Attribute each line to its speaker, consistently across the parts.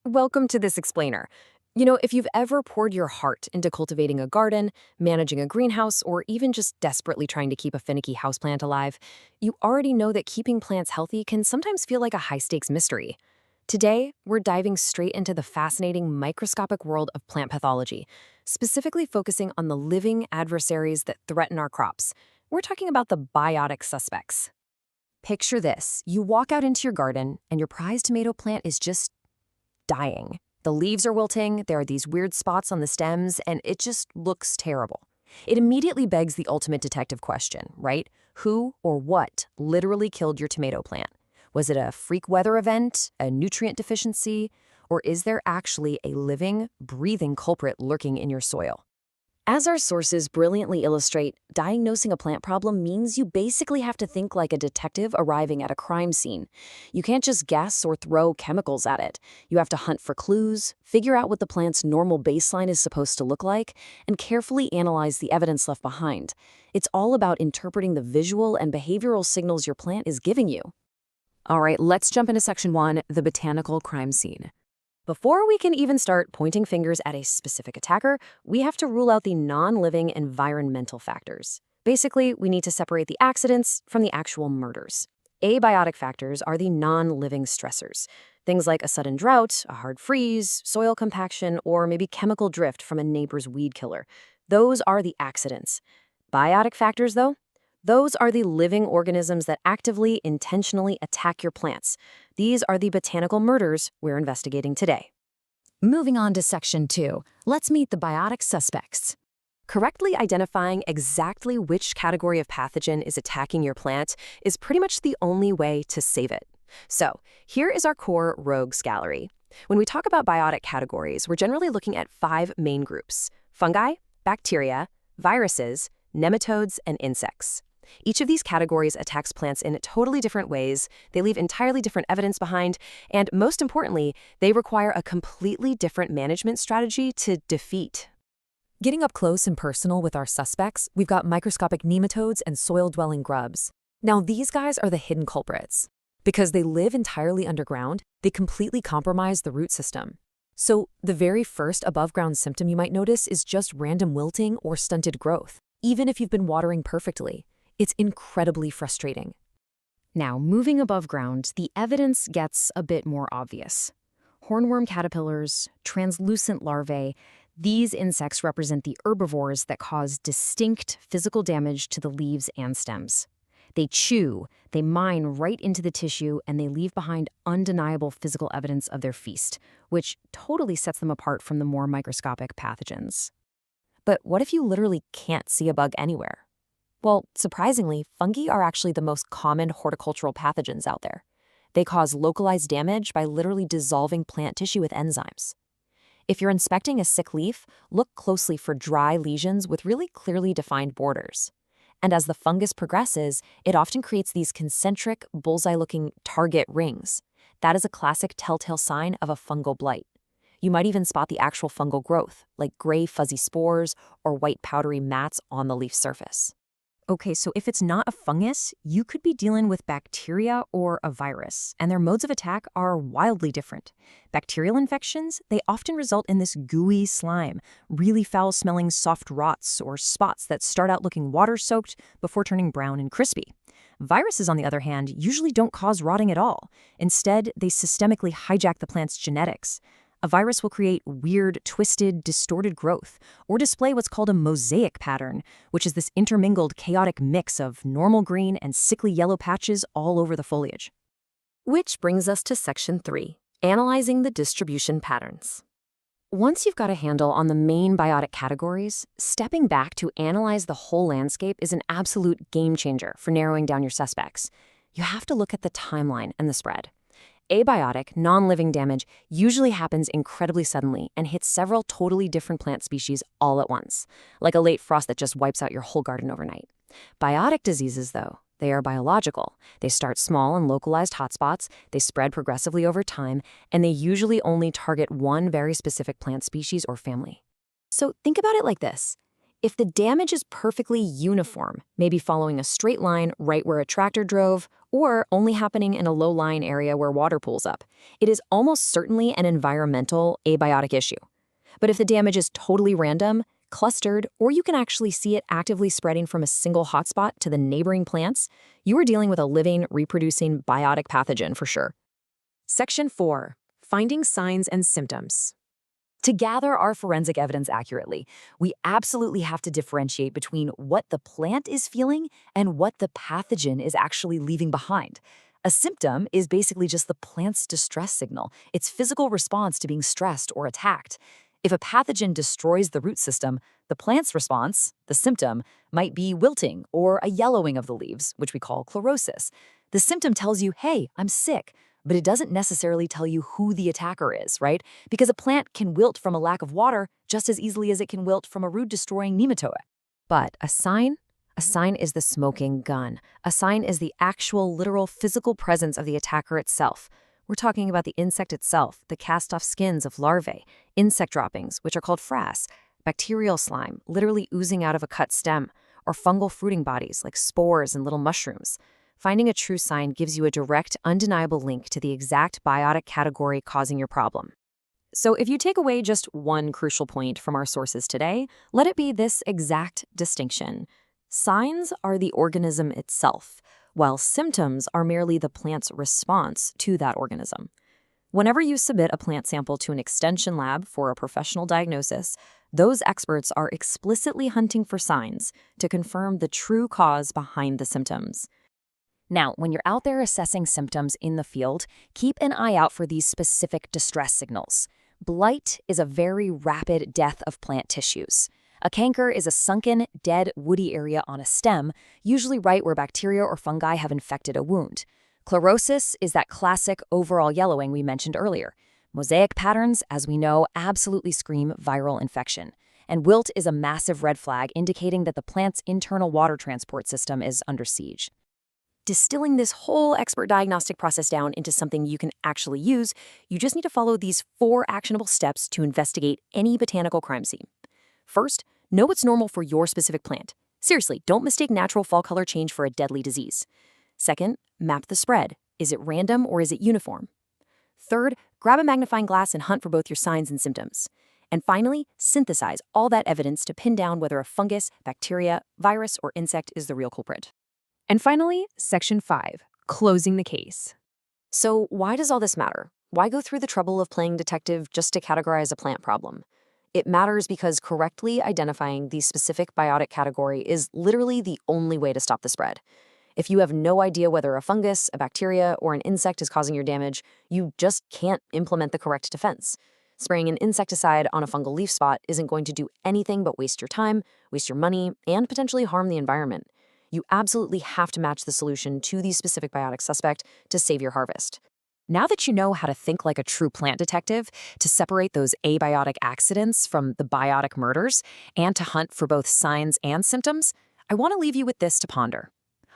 Speaker 1: Welcome to this explainer. If you've ever poured your heart into cultivating a garden, managing a greenhouse, or even just desperately trying to keep a finicky houseplant alive, you already know that keeping plants healthy can sometimes feel like a high-stakes mystery. Today, we're diving straight into the fascinating microscopic world of plant pathology, specifically focusing on the living adversaries that threaten our crops. We're talking about the biotic suspects. Picture this. You walk out into your garden, and your prized tomato plant is just dying. The leaves are wilting, there are these weird spots on the stems, and it just looks terrible. It immediately begs the ultimate detective question, right? Who or what literally killed your tomato plant? Was it a freak weather event, a nutrient deficiency, or is there actually a living, breathing culprit lurking in your soil? As our sources brilliantly illustrate, diagnosing a plant problem means you basically have to think like a detective arriving at a crime scene. You can't just guess or throw chemicals at it. You have to hunt for clues, figure out what the plant's normal baseline is supposed to look like, and carefully analyze the evidence left behind. It's all about interpreting the visual and behavioral signals your plant is giving you. All right, let's jump into section 1, the botanical crime scene. Before we can even start pointing fingers at a specific attacker, we have to rule out the non-living environmental factors. Basically, we need to separate the accidents from the actual murders. Abiotic factors are the non-living stressors. Things like a sudden drought, a hard freeze, soil compaction, or maybe chemical drift from a neighbor's weed killer. Those are the accidents. Biotic factors, though? Those are the living organisms that actively, intentionally attack your plants. These are the botanical murders we're investigating today. Moving on to section 2, let's meet the biotic suspects. Correctly identifying exactly which category of pathogen is attacking your plant is pretty much the only way to save it. So, here is our core rogues gallery. When we talk about biotic categories, we're generally looking at 5 main groups: fungi, bacteria, viruses, nematodes, and insects. Each of these categories attacks plants in totally different ways, they leave entirely different evidence behind, and most importantly, they require a completely different management strategy to defeat. Getting up close and personal with our suspects, we've got microscopic nematodes and soil-dwelling grubs. Now, these guys are the hidden culprits. Because they live entirely underground, they completely compromise the root system. So, the very first above-ground symptom you might notice is just random wilting or stunted growth, even if you've been watering perfectly. It's incredibly frustrating. Now, moving above ground, the evidence gets a bit more obvious. Hornworm caterpillars, translucent larvae, these insects represent the herbivores that cause distinct physical damage to the leaves and stems. They chew, they mine right into the tissue, and they leave behind undeniable physical evidence of their feast, which totally sets them apart from the more microscopic pathogens. But what if you literally can't see a bug anywhere? Well, surprisingly, fungi are actually the most common horticultural pathogens out there. They cause localized damage by literally dissolving plant tissue with enzymes. If you're inspecting a sick leaf, look closely for dry lesions with really clearly defined borders. And as the fungus progresses, it often creates these concentric, bullseye-looking target rings. That is a classic telltale sign of a fungal blight. You might even spot the actual fungal growth, like gray fuzzy spores or white powdery mats on the leaf surface. Okay, so if it's not a fungus, you could be dealing with bacteria or a virus, and their modes of attack are wildly different. Bacterial infections, they often result in this gooey slime, really foul-smelling soft rots or spots that start out looking water-soaked before turning brown and crispy. Viruses, on the other hand, usually don't cause rotting at all. Instead, they systemically hijack the plant's genetics. A virus will create weird, twisted, distorted growth, or display what's called a mosaic pattern, which is this intermingled, chaotic mix of normal green and sickly yellow patches all over the foliage. Which brings us to section 3, analyzing the distribution patterns. Once you've got a handle on the main biotic categories, stepping back to analyze the whole landscape is an absolute game changer for narrowing down your suspects. You have to look at the timeline and the spread. Abiotic, non-living damage usually happens incredibly suddenly and hits several totally different plant species all at once, like a late frost that just wipes out your whole garden overnight. Biotic diseases, though, they are biological. They start small and localized hotspots, they spread progressively over time, and they usually only target one very specific plant species or family. So think about it like this. If the damage is perfectly uniform, maybe following a straight line right where a tractor drove, or only happening in a low-lying area where water pools up, it is almost certainly an environmental abiotic issue. But if the damage is totally random, clustered, or you can actually see it actively spreading from a single hotspot to the neighboring plants, you are dealing with a living, reproducing biotic pathogen for sure. Section 4. Finding signs and symptoms. To gather our forensic evidence accurately, we absolutely have to differentiate between what the plant is feeling and what the pathogen is actually leaving behind. A symptom is basically just the plant's distress signal, its physical response to being stressed or attacked. If a pathogen destroys the root system, the plant's response, the symptom, might be wilting or a yellowing of the leaves, which we call chlorosis. The symptom tells you, hey, I'm sick, but it doesn't necessarily tell you who the attacker is, right? Because a plant can wilt from a lack of water just as easily as it can wilt from a root-destroying nematode. But a sign? A sign is the smoking gun. A sign is the actual, literal, physical presence of the attacker itself. We're talking about the insect itself, the cast-off skins of larvae, insect droppings, which are called frass, bacterial slime, literally oozing out of a cut stem, or fungal fruiting bodies like spores and little mushrooms. Finding a true sign gives you a direct, undeniable link to the exact biotic category causing your problem. So if you take away just one crucial point from our sources today, let it be this exact distinction. Signs are the organism itself, while symptoms are merely the plant's response to that organism. Whenever you submit a plant sample to an extension lab for a professional diagnosis, those experts are explicitly hunting for signs to confirm the true cause behind the symptoms. Now, when you're out there assessing symptoms in the field, keep an eye out for these specific distress signals. Blight is a very rapid death of plant tissues. A canker is a sunken, dead, woody area on a stem, usually right where bacteria or fungi have infected a wound. Chlorosis is that classic overall yellowing we mentioned earlier. Mosaic patterns, as we know, absolutely scream viral infection. And wilt is a massive red flag indicating that the plant's internal water transport system is under siege. Distilling this whole expert diagnostic process down into something you can actually use, you just need to follow these 4 actionable steps to investigate any botanical crime scene. First, know what's normal for your specific plant. Seriously, don't mistake natural fall color change for a deadly disease. Second, map the spread. Is it random or is it uniform? Third, grab a magnifying glass and hunt for both your signs and symptoms. And finally, synthesize all that evidence to pin down whether a fungus, bacteria, virus, or insect is the real culprit. And finally, Section 5, closing the case. So why does all this matter? Why go through the trouble of playing detective just to categorize a plant problem? It matters because correctly identifying the specific biotic category is literally the only way to stop the spread. If you have no idea whether a fungus, a bacteria, or an insect is causing your damage, you just can't implement the correct defense. Spraying an insecticide on a fungal leaf spot isn't going to do anything but waste your time, waste your money, and potentially harm the environment. You absolutely have to match the solution to the specific biotic suspect to save your harvest. Now that you know how to think like a true plant detective, to separate those abiotic accidents from the biotic murders, and to hunt for both signs and symptoms, I want to leave you with this to ponder.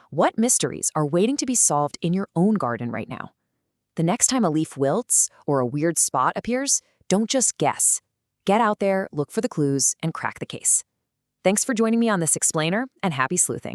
Speaker 1: What mysteries are waiting to be solved in your own garden right now? The next time a leaf wilts or a weird spot appears, don't just guess. Get out there, look for the clues, and crack the case. Thanks for joining me on this explainer, and happy sleuthing.